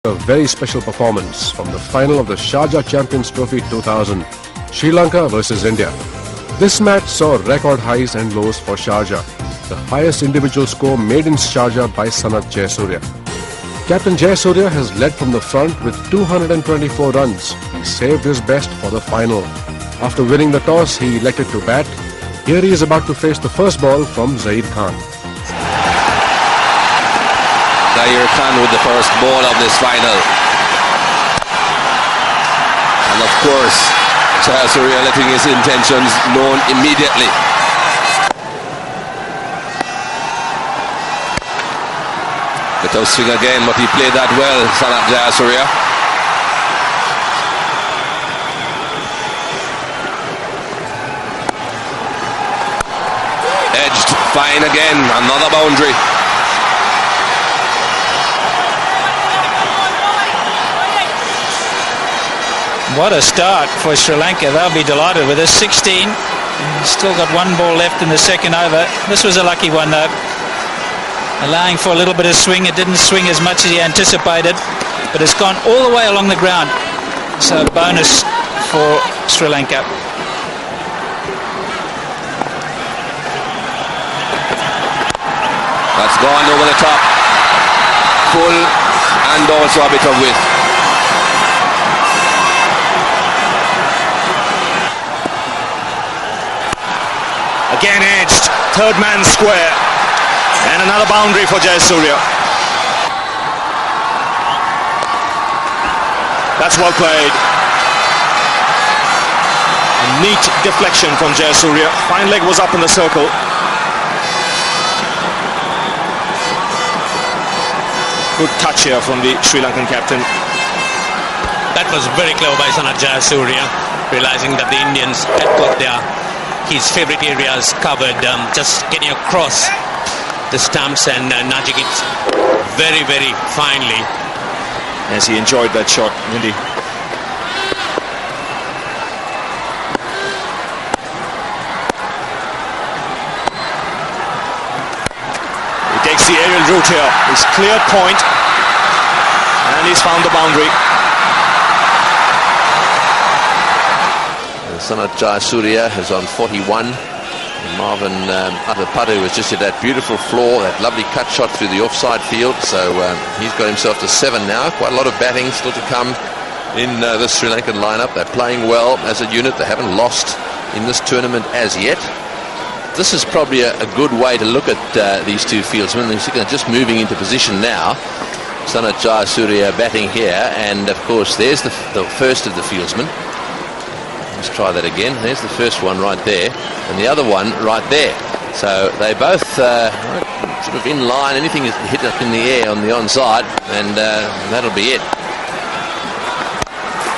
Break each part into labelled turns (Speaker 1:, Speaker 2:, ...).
Speaker 1: A very special performance from the final of the Sharjah Champions Trophy 2000, Sri Lanka versus India. This match saw record highs and lows for Sharjah, the highest individual score made in Sharjah by Sanath Jayasooriya. Captain Jayasooriya has led from the front with 224 runs. He saved his best for the final. After winning the toss, he elected to bat. Here he is about to face the first ball from Zaid Khan.
Speaker 2: Zaid Khan with the first ball of this final. And of course, Jayasooriya letting his intentions known immediately. Bit of swing again, but he played that well, Sanath Jayasooriya. Edged, fine again, another boundary.
Speaker 3: What a start for Sri Lanka. They'll be delighted with this. 16. Still got one ball left in the second over. This was a lucky one though. Allowing for a little bit of swing. It didn't swing as much as he anticipated, but it's gone all the way along the ground. So bonus for Sri Lanka.
Speaker 2: That's gone over the top. Full and also a bit of width.
Speaker 4: Again edged, third man square, and another boundary for Jayasooriya. That's well played. A neat deflection from Jayasooriya. Fine leg was up in the circle. Good touch here from the Sri Lankan captain.
Speaker 5: That was very clever by Sanath Jayasooriya, realizing that the Indians had got his favourite areas covered, just getting across the stumps and nudging it very, very finely.
Speaker 4: Yes, he enjoyed that shot, didn't he? He takes the aerial route here. He's cleared point and he's found the boundary.
Speaker 2: Sanath Jayasooriya is on 41. Marvin Atapatu was just at that beautiful floor, that lovely cut shot through the offside field. So he's got himself to 7 now. Quite a lot of batting still to come in the Sri Lankan lineup. They're playing well as a unit. They haven't lost in this tournament as yet. This is probably a good way to look at these two fieldsmen. They're just moving into position now. Sanath Jayasooriya batting here, and of course there's the first of the fieldsmen. Let's try that again. There's the first one right there, and the other one right there. So they both sort of in line. Anything is hit up in the air on the onside, and that'll be it.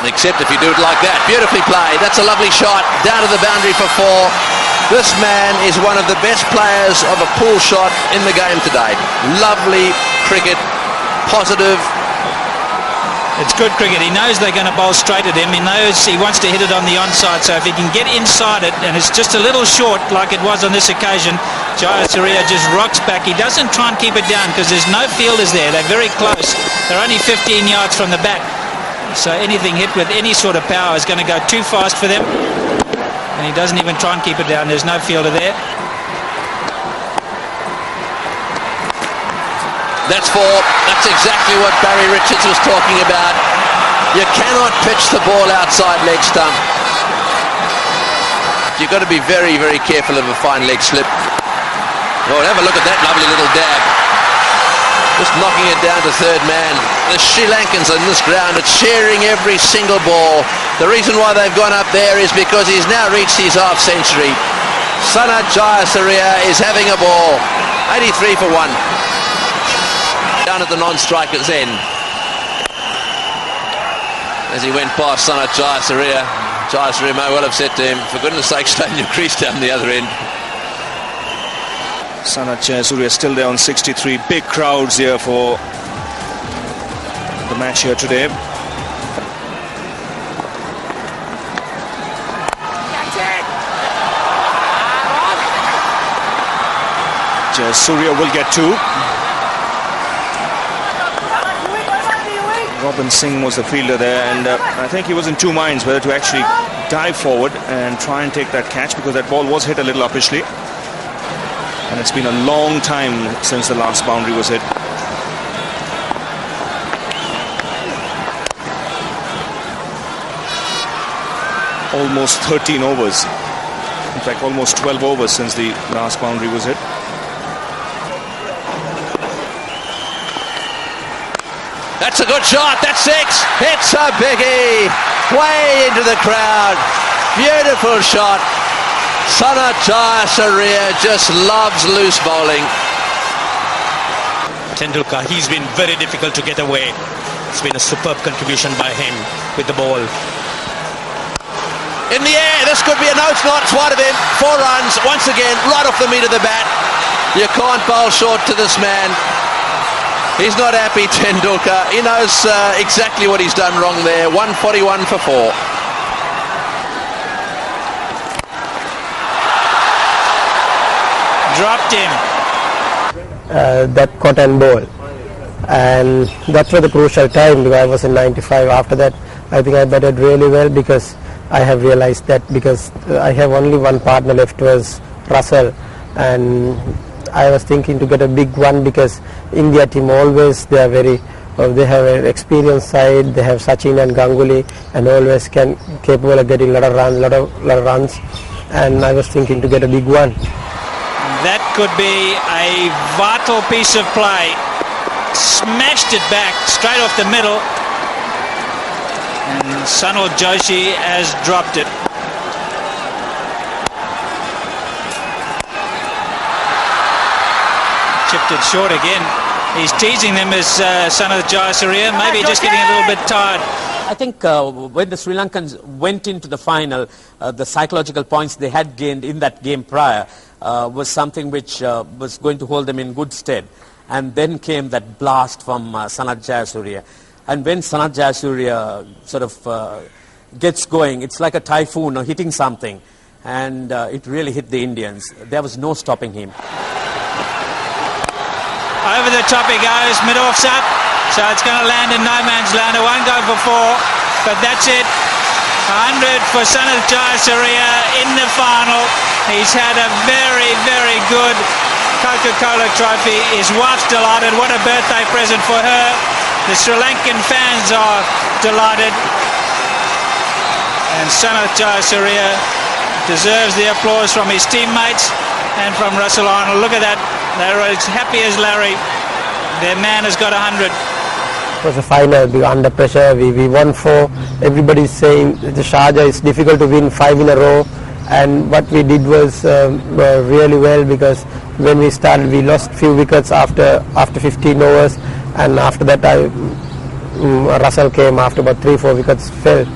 Speaker 2: Except if you do it like that. Beautifully played. That's a lovely shot. Down to the boundary for 4. This man is one of the best players of a pull shot in the game today. Lovely cricket. Positive.
Speaker 3: It's good cricket. He knows they're going to bowl straight at him. He knows he wants to hit it on the onside. So if he can get inside it, and it's just a little short like it was on this occasion, Jayasooriya just rocks back. He doesn't try and keep it down because there's no fielders there. They're very close. They're only 15 yards from the bat. So anything hit with any sort of power is going to go too fast for them. And he doesn't even try and keep it down. There's no fielder there.
Speaker 2: That's 4. That's exactly what Barry Richards was talking about. You cannot pitch the ball outside leg stump. You've got to be very, very careful of a fine leg slip. Oh, have a look at that lovely little dab. Just knocking it down to third man. The Sri Lankans on this ground are cheering every single ball. The reason why they've gone up there is because he's now reached his half century. Sanath Jayasooriya is having a ball. 83 for 1. Down at the non-striker's end. As he went past Sanath Jayasooriya, Jayasooriya may well have said to him, for goodness sake, stay in your crease down the other end.
Speaker 4: Sanath Jayasooriya still there on 63. Big crowds here for the match here today. Jayasooriya will get 2. Robin Singh was the fielder there, and I think he was in two minds whether to actually dive forward and try and take that catch, because that ball was hit a little uppishly. And it's been a long time since the last boundary was hit. Almost 13 overs. In fact, almost 12 overs since the last boundary was hit.
Speaker 2: That's a good shot. That's six. It's a biggie. Way into the crowd. Beautiful shot. Sanath Jayasooriya just loves loose bowling.
Speaker 5: Tendulkar, he's been very difficult to get away. It's been a superb contribution by him with the ball.
Speaker 2: In the air, this could be a no, it's not. It's wide of him. 4 runs. Once again, right off the meat of the bat. You can't bowl short to this man. He's not happy, Tendulkar. He knows exactly what he's done wrong there. 141 for 4.
Speaker 3: Dropped him.
Speaker 6: That cotton ball, and that was the crucial time, because I was in 95. After that, I think I batted really well, because I have realized that because I have only one partner left, was Russell, and I was thinking to get a big one, because India team always they are very they have an experienced side. They have Sachin and Ganguly, and always capable of getting lot of runs, and I was thinking to get a big one.
Speaker 3: That could be a vital piece of play. Smashed it back straight off the middle, and Sanath Joshi has dropped it. Chipped it short again. He's teasing them as Sanath Jayasooriya, maybe just getting a little bit tired.
Speaker 7: I think when the Sri Lankans went into the final, the psychological points they had gained in that game prior was something which was going to hold them in good stead. And then came that blast from Sanath Jayasooriya. And when Sanath Jayasooriya sort of gets going, it's like a typhoon or hitting something. And it really hit the Indians. There was no stopping him.
Speaker 3: Over the top he goes, mid-off's up, so it's going to land in no man's land. It won't go for 4, but that's it. 100 for Sanath Jayasooriya in the final. He's had a very, very good Coca-Cola trophy. His wife's delighted. What a birthday present for her. The Sri Lankan fans are delighted. And Sanath Jayasooriya deserves the applause from his teammates and from Russell Arnold. Look at that. They're as happy as Larry. Their man has got 100.
Speaker 6: It was a final, we were under pressure, we won 4. Everybody's saying the Sharjah is difficult to win 5 in a row, and what we did was really well, because when we started we lost few wickets after 15 overs, and after that Russell came after about 3-4 wickets fell,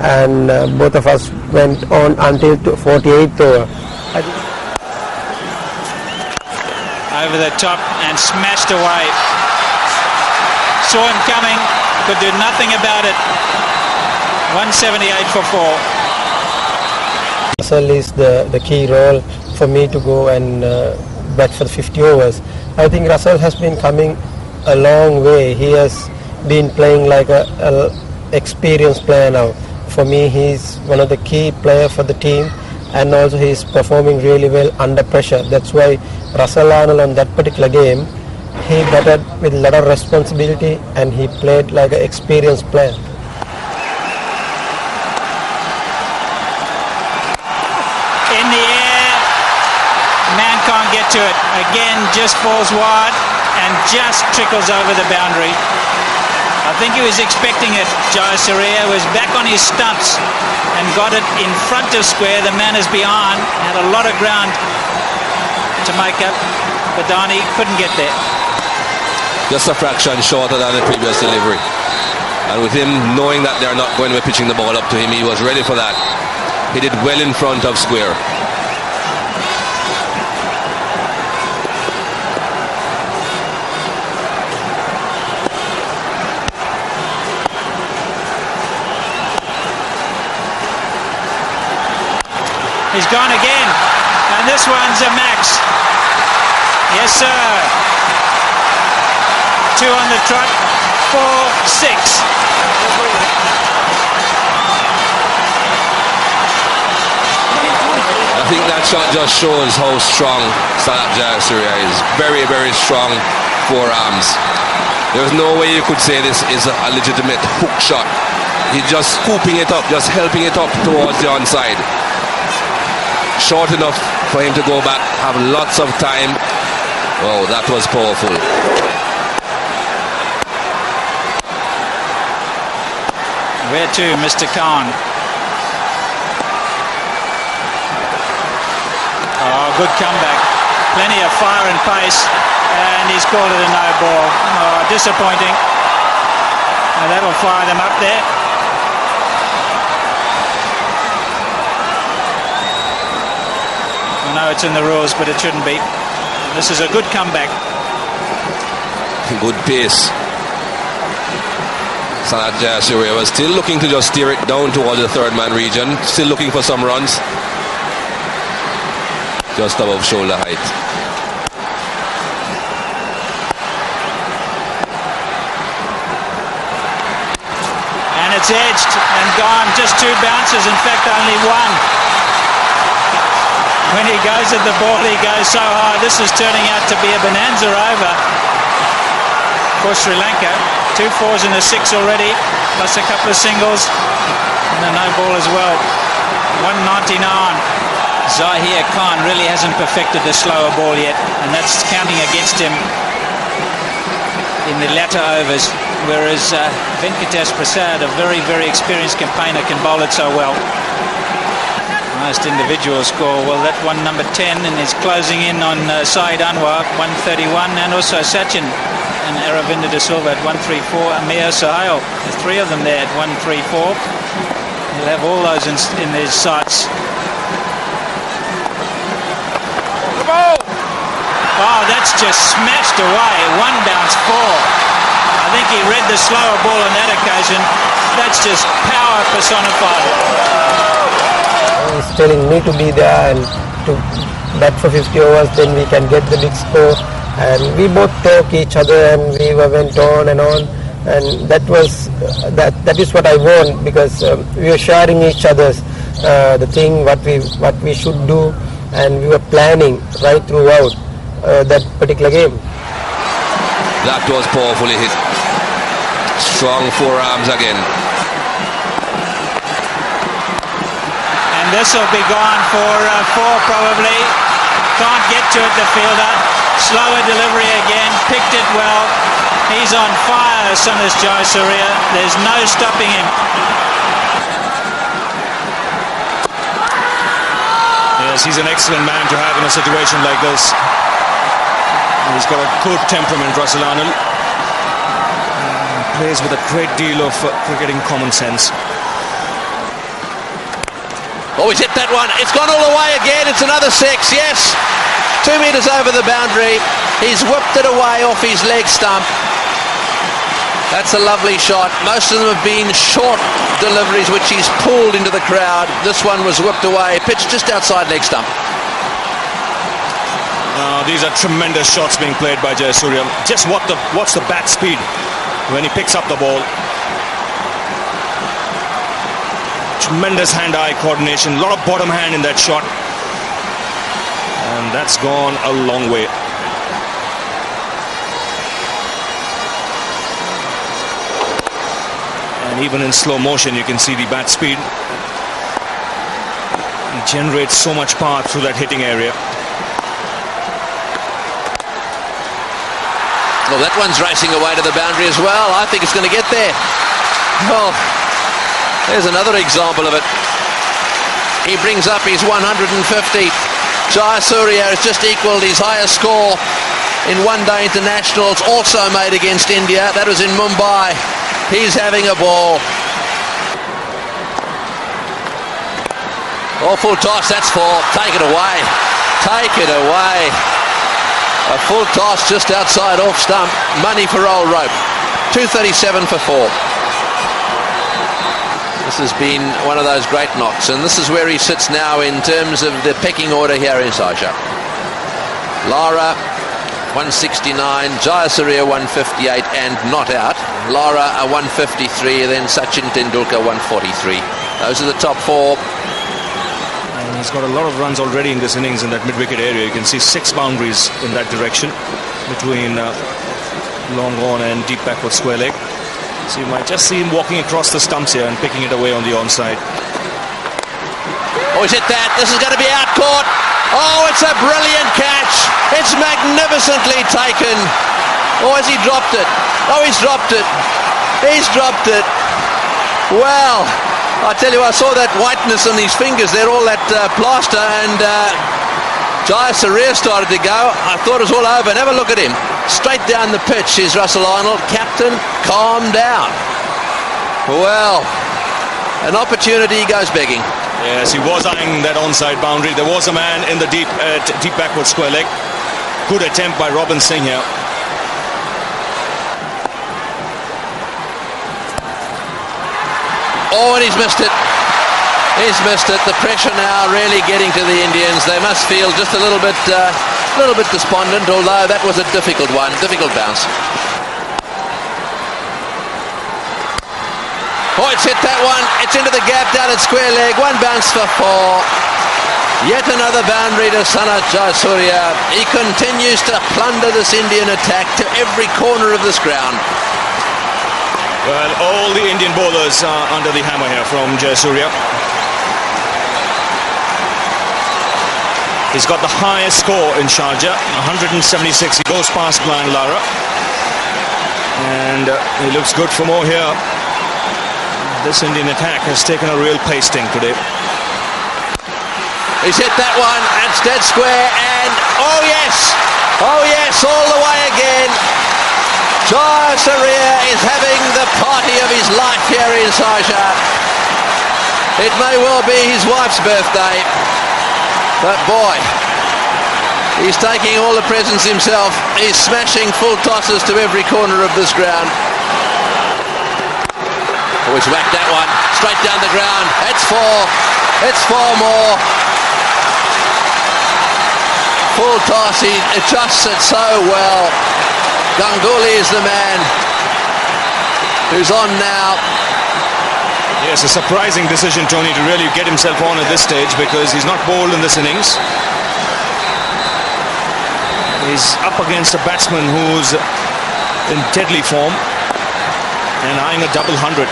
Speaker 6: and both of us went on until 48th over.
Speaker 3: Over the top and smashed away. Saw him coming, could do nothing about it. 178 for 4.
Speaker 6: Russell is the key role for me to go and bat for the 50 overs. I think Russell has been coming a long way. He has been playing like a experienced player now. For me, he's one of the key players for the team, and also he's performing really well under pressure. That's why Russell Arnold on that particular game, he batted with a lot of responsibility, and he played like an experienced player.
Speaker 3: In the air, man can't get to it. Again, just falls wide and just trickles over the boundary. I think he was expecting it. Jayasooriya was back on his stumps and got it in front of square. The man is behind, had a lot of ground to make up. Badani couldn't get there.
Speaker 8: Just a fraction shorter than the previous delivery. And with him knowing that they're not going to be pitching the ball up to him, he was ready for that. He did well in front of square.
Speaker 3: He's gone again, and this one's a max. Yes, sir. 2 on the trot, 4-6.
Speaker 8: shot just shows how strong Sanath Jayasooriya is. Very, very strong forearms. There's no way you could say this is a legitimate hook shot. He's just scooping it up, just helping it up towards the onside. Short enough for him to go back, have lots of time. Oh, that was powerful.
Speaker 3: Where to, Mr. Khan? Oh, good comeback. Plenty of fire and pace, and he's called it a no ball. Oh, disappointing. Now that'll fire them up there. I know it's in the rules, but it shouldn't be. This is a good comeback.
Speaker 8: Good pace. Sanath Jayasooriya was still looking to just steer it down towards the third man region. Still looking for some runs. Just above shoulder height.
Speaker 3: And it's edged and gone. Just 2 bounces. In fact, only 1. When he goes at the ball, he goes so high. This is turning out to be a bonanza over for Sri Lanka. 2 4s and a 6 already, plus a couple of singles and a no ball as well. 199. Zahir Khan really hasn't perfected the slower ball yet, and that's counting against him in the latter overs, whereas Venkatesh Prasad, a very, very experienced campaigner, can bowl it so well. Most individual score, well, that one number 10, and is closing in on Saeed Anwar, 131, and also Sachin and Aravinda De Silva at 134, Amir Sohail, there's 3 of them there at 134. He'll have all those in his sights. Oh, that's just smashed away. 1 bounce 4. I think he read the slower ball on that occasion. That's just power personified.
Speaker 6: He's telling me to be there and to bat for 50 overs, then we can get the big score. And we both talk each other, and we went on and on. And that was that is what I want, because we were sharing each other's the thing what we should do, and we were planning right throughout that particular game.
Speaker 8: That was powerfully hit. Strong forearms again.
Speaker 3: And this will be gone for 4 probably. Can't get to it, the fielder. Slower delivery again. Picked it well. He's on fire, Sanath Jayasooriya. There's no stopping him.
Speaker 4: Yes, he's an excellent man to have in a situation like this. He's got a good temperament, Russell Arnold. Plays with a great deal of cricketing common sense.
Speaker 2: Oh, he's hit that one. It's gone all the way again. It's another 6, yes. 2 metres over the boundary. He's whipped it away off his leg stump. That's a lovely shot. Most of them have been short deliveries, which he's pulled into the crowd. This one was whipped away, pitched just outside leg stump.
Speaker 4: These are tremendous shots being played by Jayasooriya. Just watch the bat speed when he picks up the ball. Tremendous hand-eye coordination. A lot of bottom hand in that shot. And that's gone a long way. And even in slow motion, you can see the bat speed. He generates so much power through that hitting area.
Speaker 2: Well, that one's racing away to the boundary as well. I think it's going to get there. Well, there's another example of it. He brings up his 150. Jayasooriya has just equalled his highest score in one-day internationals, also made against India. That was in Mumbai. He's having a ball. Oh, full toss, that's 4. Take it away. Take it away. A full toss just outside off stump. Money for old rope. 237 for 4. This has been one of those great knocks, and this is where he sits now in terms of the pecking order here in Saja. Lara 169, Jayasooriya 158 and not out. Lara a 153, then Sachin Tendulkar 143. Those are the top 4.
Speaker 4: And He's got a lot of runs already in this innings in that mid-wicket area. You can see 6 boundaries in that direction between long on and deep backward square leg. So you might just see him walking across the stumps here and picking it away on the onside.
Speaker 2: Oh, he's hit that. This is going to be out caught. Oh, it's a brilliant catch. It's magnificently taken. Oh, has he dropped it? Oh, he's dropped it. He's dropped it. Well, I tell you, I saw that whiteness on his fingers there, all that plaster, and Jayasooriya started to go. I thought it was all over. And have a look at him. Straight down the pitch is Russell Arnold. Captain, calm down. Well, an opportunity goes begging.
Speaker 4: Yes, he was eyeing that onside boundary. There was a man in the deep backward square leg. Good attempt by Robin Singh here.
Speaker 2: Oh, and he's missed it. He's missed it. The pressure now really getting to the Indians. They must feel just a little bit despondent, although that was a difficult one, difficult bounce. Oh, it's hit that one. It's into the gap down at square leg. One bounce for 4. Yet another boundary to Sanath Jayasooriya. He continues to plunder this Indian attack to every corner of this ground.
Speaker 4: Well, all the Indian bowlers are under the hammer here from Jayasooriya. He's got the highest score in Sharjah, 176. He goes past Brian Lara. And he looks good for more here. This Indian attack has taken a real pasting today.
Speaker 2: He's hit that one. That's dead square. And oh yes, all the way again. Jayasooriya is having the party of his life here in Sharjah. It may well be his wife's birthday, but boy, he's taking all the presents himself. He's smashing full tosses to every corner of this ground. Oh, he's whacked that one straight down the ground. It's 4. It's 4 more. Full toss. He adjusts it so well. Ganguly is the man who's on now.
Speaker 4: Yes, a surprising decision, Tony, to really get himself on at this stage, because he's not bowled in this innings. He's up against a batsman who's in deadly form and eyeing a double 100.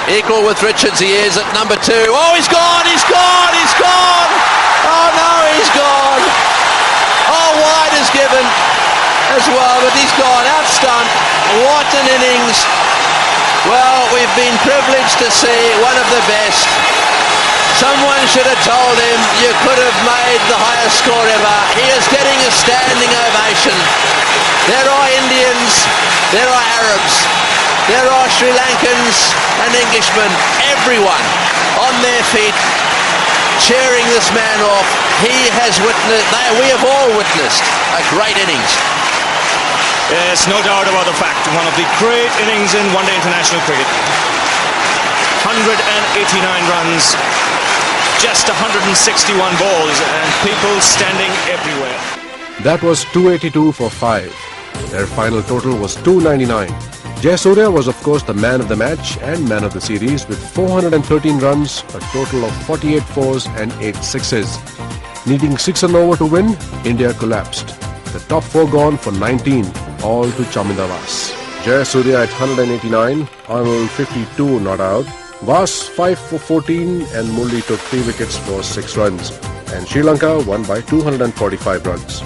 Speaker 2: Equal with Richards he is at number 2. Oh, he's gone! He's gone! He's gone! Oh no, he's gone! Oh, wide is given as well, but he's gone. Out stump. What an innings. Well, we've been privileged to see one of the best. Someone should have told him you could have made the highest score ever. He is getting a standing ovation. There are Indians, there are Arabs, there are Sri Lankans and Englishmen, everyone on their feet cheering this man off. He has witnessed, we have all witnessed a great innings.
Speaker 4: Yes, no doubt about the fact. One of the great innings in one-day international cricket. 189 runs, just 161 balls, and people standing everywhere.
Speaker 1: That was 282 for 5. Their final total was 299. Jayasooriya was of course the man of the match and man of the series with 413 runs, a total of 48 fours and 8 sixes. Needing 6 and over to win, India collapsed. The top 4 gone for 19, all to Chaminda Vas. Jayasooriya at 189, Arnold 52 not out, Vas 5 for 14 and Murli took 3 wickets for 6 runs, and Sri Lanka won by 245 runs.